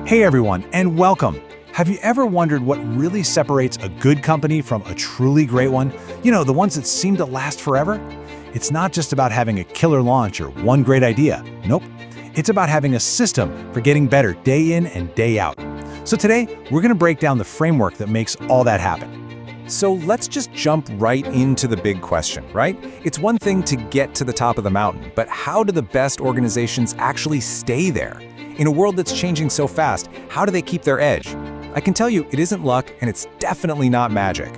Hey everyone, and welcome. Have you ever wondered what really separates a good company from a truly great one? You know, the ones that seem to last forever? It's not just about having a killer launch or one great idea. Nope. It's about having a system for getting better day in and day out. So today, we're going to break down the framework that makes all that happen. So let's just jump right into the big question, right? It's one thing to get to the top of the mountain, but how do the best organizations actually stay there? In a world that's changing so fast, how do they keep their edge? I can tell you it isn't luck, and it's definitely not magic.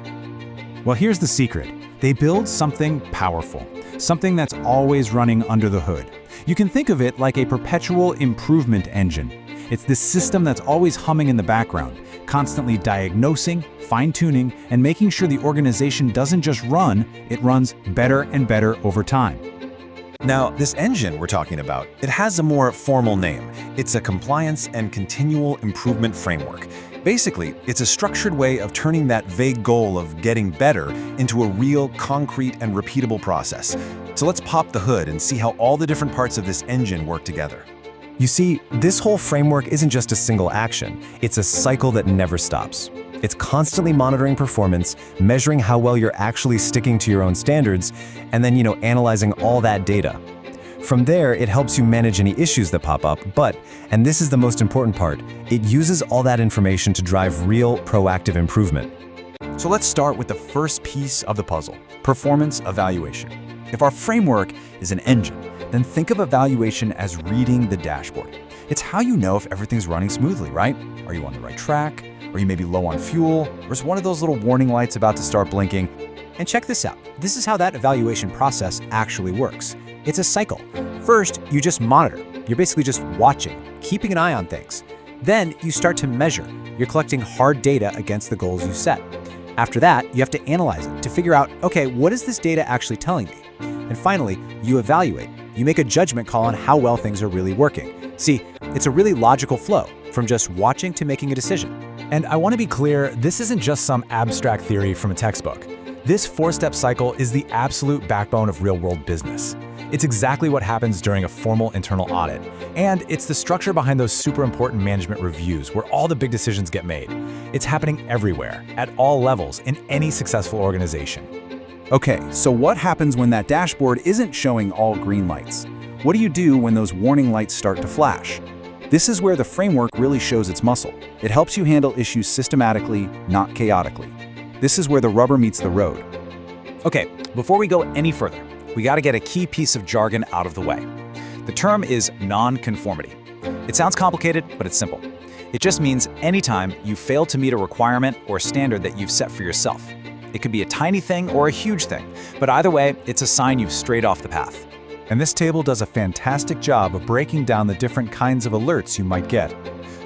Well, here's the secret. They build something powerful, something that's always running under the hood. You can think of it like a perpetual improvement engine. It's this system that's always humming in the background, constantly diagnosing, fine-tuning, and making sure the organization doesn't just run, it runs better and better over time. Now, this engine we're talking about, it has a more formal name. It's a compliance and continual improvement framework. Basically, it's a structured way of turning that vague goal of getting better into a real, concrete, and repeatable process. So let's pop the hood and see how all the different parts of this engine work together. You see, this whole framework isn't just a single action. It's a cycle that never stops. It's constantly monitoring performance, measuring how well you're actually sticking to your own standards, and then, analyzing all that data. From there, it helps you manage any issues that pop up, but, and this is the most important part, it uses all that information to drive real, proactive improvement. So let's start with the first piece of the puzzle, performance evaluation. If our framework is an engine, then think of evaluation as reading the dashboard. It's how you know if everything's running smoothly, right? Are you on the right track? Are you maybe low on fuel? Or is one of those little warning lights about to start blinking? And check this out. This is how that evaluation process actually works. It's a cycle. First, you just monitor. You're basically just watching, keeping an eye on things. Then you start to measure. You're collecting hard data against the goals you set. After that, you have to analyze it to figure out, okay, what is this data actually telling me? And finally, you evaluate. You make a judgment call on how well things are really working. See, it's a really logical flow from just watching to making a decision. And I want to be clear, this isn't just some abstract theory from a textbook. This four-step cycle is the absolute backbone of real-world business. It's exactly what happens during a formal internal audit. And it's the structure behind those super important management reviews where all the big decisions get made. It's happening everywhere, at all levels, in any successful organization. Okay, so what happens when that dashboard isn't showing all green lights? What do you do when those warning lights start to flash? This is where the framework really shows its muscle. It helps you handle issues systematically, not chaotically. This is where the rubber meets the road. Okay, before we go any further, we got to get a key piece of jargon out of the way. The term is non-conformity. It sounds complicated, but it's simple. It just means anytime you fail to meet a requirement or standard that you've set for yourself. It could be a tiny thing or a huge thing, but either way, it's a sign you've strayed off the path. And this table does a fantastic job of breaking down the different kinds of alerts you might get.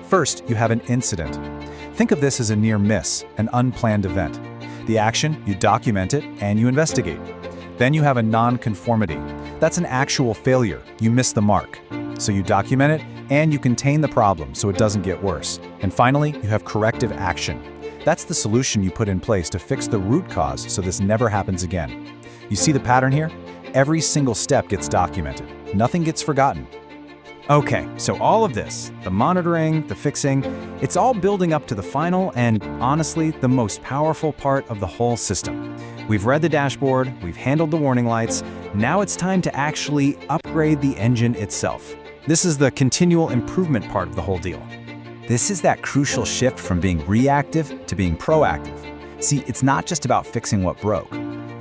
First, you have an incident. Think of this as a near miss, an unplanned event. The action, you document it and you investigate. Then you have a non-conformity. That's an actual failure. You miss the mark. So you document it and you contain the problem so it doesn't get worse. And finally, you have corrective action. That's the solution you put in place to fix the root cause so this never happens again. You see the pattern here? Every single step gets documented. Nothing gets forgotten. Okay, so all of this, the monitoring, the fixing, it's all building up to the final and, honestly, the most powerful part of the whole system. We've read the dashboard, we've handled the warning lights, now it's time to actually upgrade the engine itself. This is the continual improvement part of the whole deal. This is that crucial shift from being reactive to being proactive. See, it's not just about fixing what broke.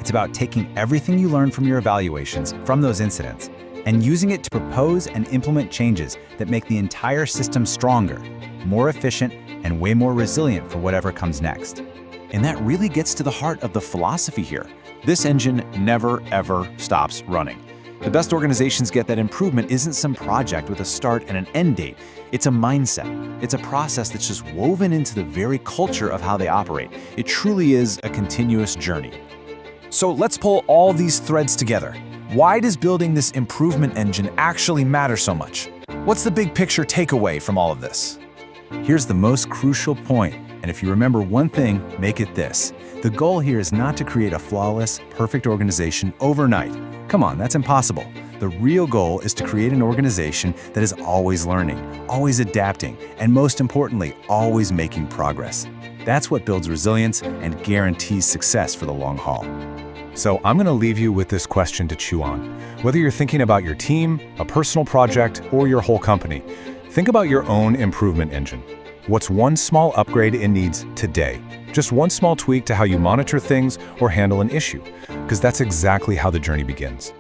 It's about taking everything you learned from your evaluations from those incidents and using it to propose and implement changes that make the entire system stronger, more efficient, and way more resilient for whatever comes next. And that really gets to the heart of the philosophy here. This engine never, ever stops running. The best organizations get that improvement isn't some project with a start and an end date. It's a mindset. It's a process that's just woven into the very culture of how they operate. It truly is a continuous journey. So let's pull all these threads together. Why does building this improvement engine actually matter so much? What's the big picture takeaway from all of this? Here's the most crucial point, and if you remember one thing, make it this. The goal here is not to create a flawless, perfect organization overnight. Come on, that's impossible. The real goal is to create an organization that is always learning, always adapting, and most importantly, always making progress. That's what builds resilience and guarantees success for the long haul. So I'm going to leave you with this question to chew on. Whether you're thinking about your team, a personal project, or your whole company, think about your own improvement engine. What's one small upgrade it needs today? Just one small tweak to how you monitor things or handle an issue, because that's exactly how the journey begins.